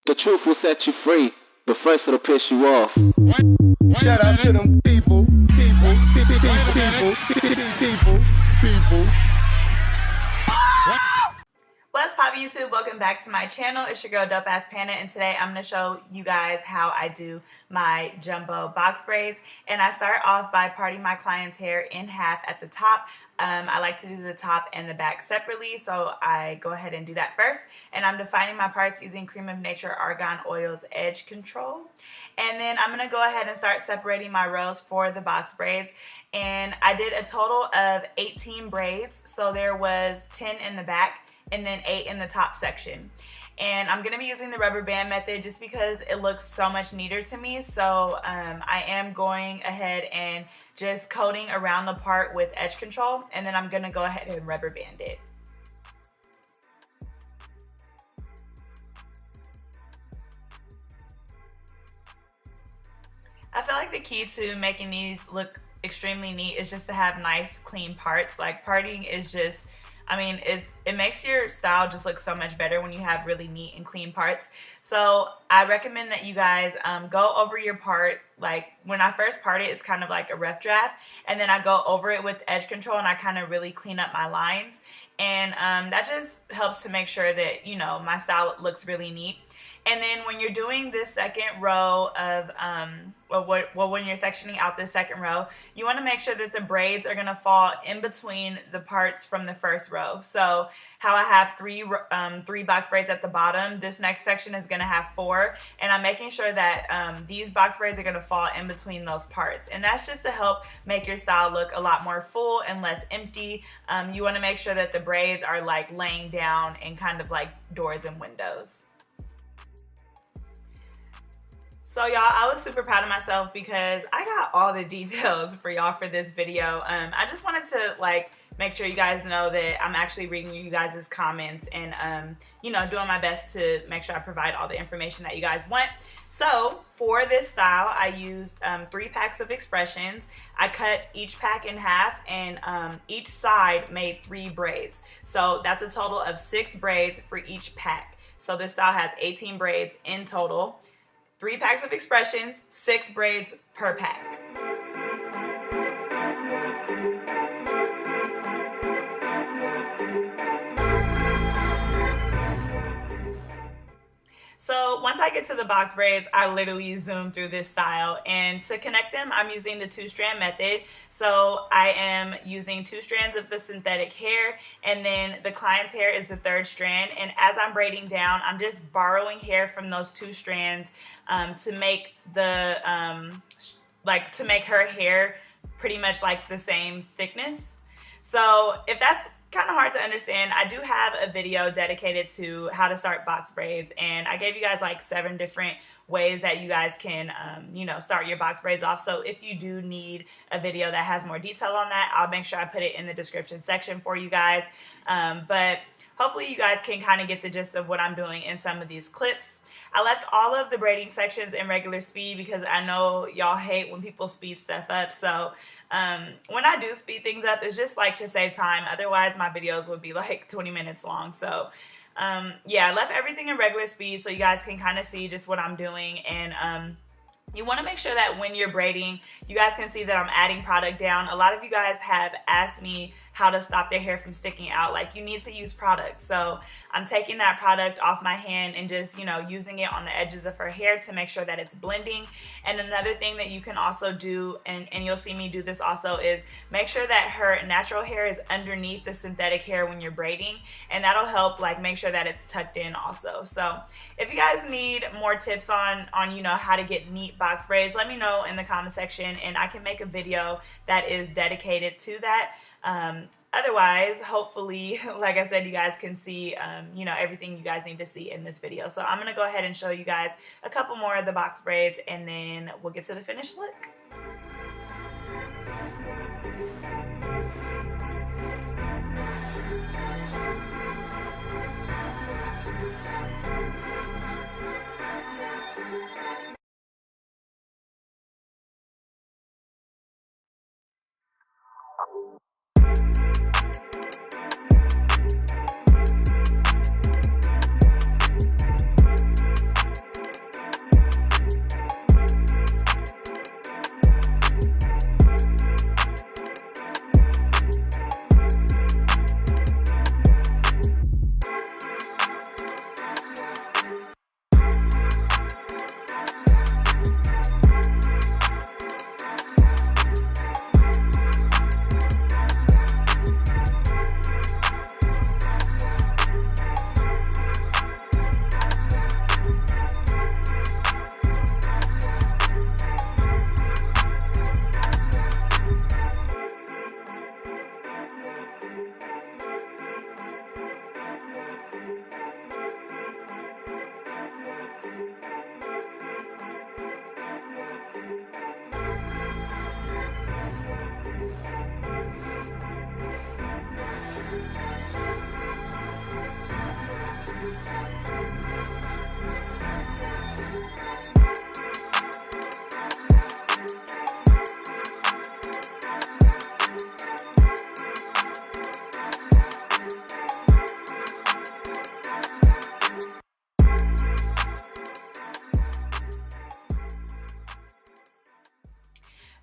The truth will set you free, but first it'll piss you off. Shout out to them people. What's poppin' YouTube? Welcome back to my channel. It's your girl Dope Ass Panda, and today I'm going to show you guys how I do my jumbo box braids. And I start off by parting my client's hair in half at the top. I like to do the top and the back separately, so I go ahead and do that first. And I'm defining my parts using Cream of Nature Argan Oil's Edge Control. And then I'm going to go ahead and start separating my rows for the box braids. And I did a total of 18 braids, so there was 10 in the back and then 8 in the top section. And I'm gonna be using the rubber band method just because it looks so much neater to me. So I am going ahead and just coating around the part with edge control, and then I'm gonna go ahead and rubber band it. I feel like the key to making these look extremely neat is just to have nice clean parts. Like, parting is just, I mean, it makes your style just look so much better when you have really neat and clean parts. So I recommend that you guys go over your part. Like, when I first part it, it's kind of like a rough draft, and then I go over it with edge control and I kind of really clean up my lines. And that just helps to make sure that, you know, my style looks really neat. And then when you're doing this second row of, when you're sectioning out this second row, you want to make sure that the braids are going to fall in between the parts from the first row. So how I have three box braids at the bottom, this next section is going to have 4. And I'm making sure that these box braids are going to fall in between those parts. And that's just to help make your style look a lot more full and less empty. You want to make sure that the braids are like laying down and kind of like doors and windows. So y'all, I was super proud of myself because I got all the details for y'all for this video. I just wanted to like make sure you guys know that I'm actually reading you guys' comments and you know, doing my best to make sure I provide all the information that you guys want. So for this style, I used 3 packs of expressions. I cut each pack in half, and each side made 3 braids. So that's a total of 6 braids for each pack. So this style has 18 braids in total. 3 packs of expressions, 6 braids per pack. So once I get to the box braids, I literally zoom through this style, and to connect them, I'm using the 2-strand method. So I am using 2 strands of the synthetic hair, and then the client's hair is the 3rd strand. And as I'm braiding down, I'm just borrowing hair from those 2 strands to make the to make her hair pretty much like the same thickness. So if that's kind of hard to understand, I do have a video dedicated to how to start box braids, and I gave you guys like 7 different ways that you guys can you know, start your box braids off. So if you do need a video that has more detail on that, I'll make sure I put it in the description section for you guys. But hopefully you guys can kind of get the gist of what I'm doing in some of these clips. I left all of the braiding sections in regular speed because I know y'all hate when people speed stuff up. So when I do speed things up, it's just like to save time. Otherwise, my videos would be like 20 minutes long. So yeah, I left everything in regular speed so you guys can kind of see just what I'm doing. And you want to make sure that when you're braiding, you guys can see that I'm adding product down. A lot of you guys have asked me how to stop their hair from sticking out. Like, you need to use product. So I'm taking that product off my hand and just, you know, using it on the edges of her hair to make sure that it's blending. And another thing that you can also do, and you'll see me do this also, is make sure that her natural hair is underneath the synthetic hair when you're braiding, and that'll help like make sure that it's tucked in also. So if you guys need more tips on you know, how to get neat box braids, let me know in the comment section, and I can make a video that is dedicated to that. Otherwise, hopefully, like I said, you guys can see, you know, everything you guys need to see in this video. So I'm going to go ahead and show you guys a couple more of the box braids, and then we'll get to the finished look.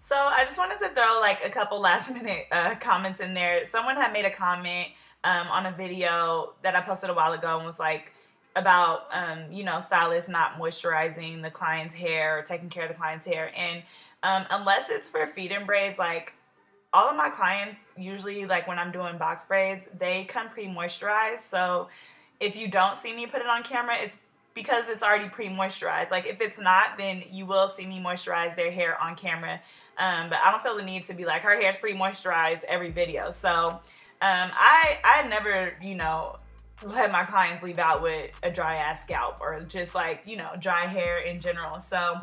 So I just wanted to throw like a couple last minute comments in there. Someone had made a comment on a video that I posted a while ago and was like about, you know, stylists not moisturizing the client's hair or taking care of the client's hair. And unless it's for feed-in braids, like all of my clients usually, like when I'm doing box braids, they come pre-moisturized. So if you don't see me put it on camera, it's because it's already pre-moisturized. Like if it's not, then you will see me moisturize their hair on camera. But I don't feel the need to be like, her hair's pre-moisturized every video. So I never, you know, let my clients leave out with a dry ass scalp or just like, you know, dry hair in general. So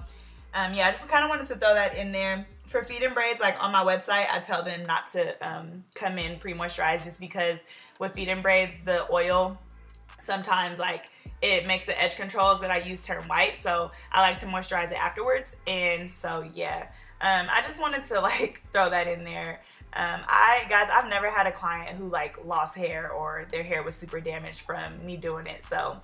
yeah, I just kind of wanted to throw that in there. For feed-in braids, like on my website, I tell them not to come in pre-moisturized just because with feed-in braids, the oil sometimes like it makes the edge controls that I use turn white, so I like to moisturize it afterwards. And so yeah, I just wanted to like throw that in there. Guys, I've never had a client who like lost hair or their hair was super damaged from me doing it. So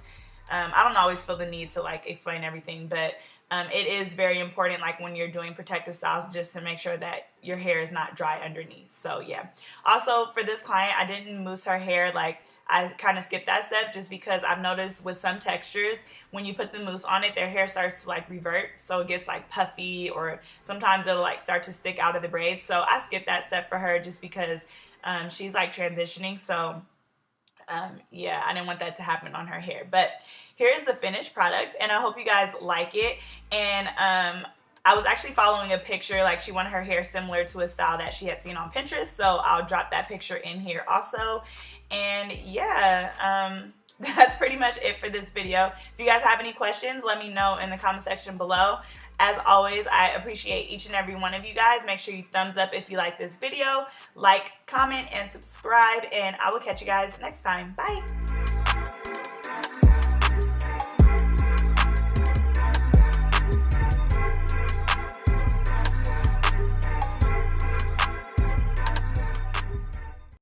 I don't always feel the need to like explain everything, but it is very important, like when you're doing protective styles, just to make sure that your hair is not dry underneath. So yeah. Also for this client, I didn't mousse her hair. Like I kind of skipped that step just because I've noticed with some textures, when you put the mousse on it, their hair starts to like revert. So it gets like puffy, or sometimes it'll like start to stick out of the braids. So I skipped that step for her just because she's like transitioning. So yeah, I didn't want that to happen on her hair. But here's the finished product, and I hope you guys like it. And I was actually following a picture, like she wanted her hair similar to a style that she had seen on Pinterest, so I'll drop that picture in here also. And yeah, that's pretty much it for this video. If you guys have any questions, let me know in the comment section below. As always, I appreciate each and every one of you guys. Make sure you thumbs up if you like this video, like, comment, and subscribe, and I will catch you guys next time. Bye!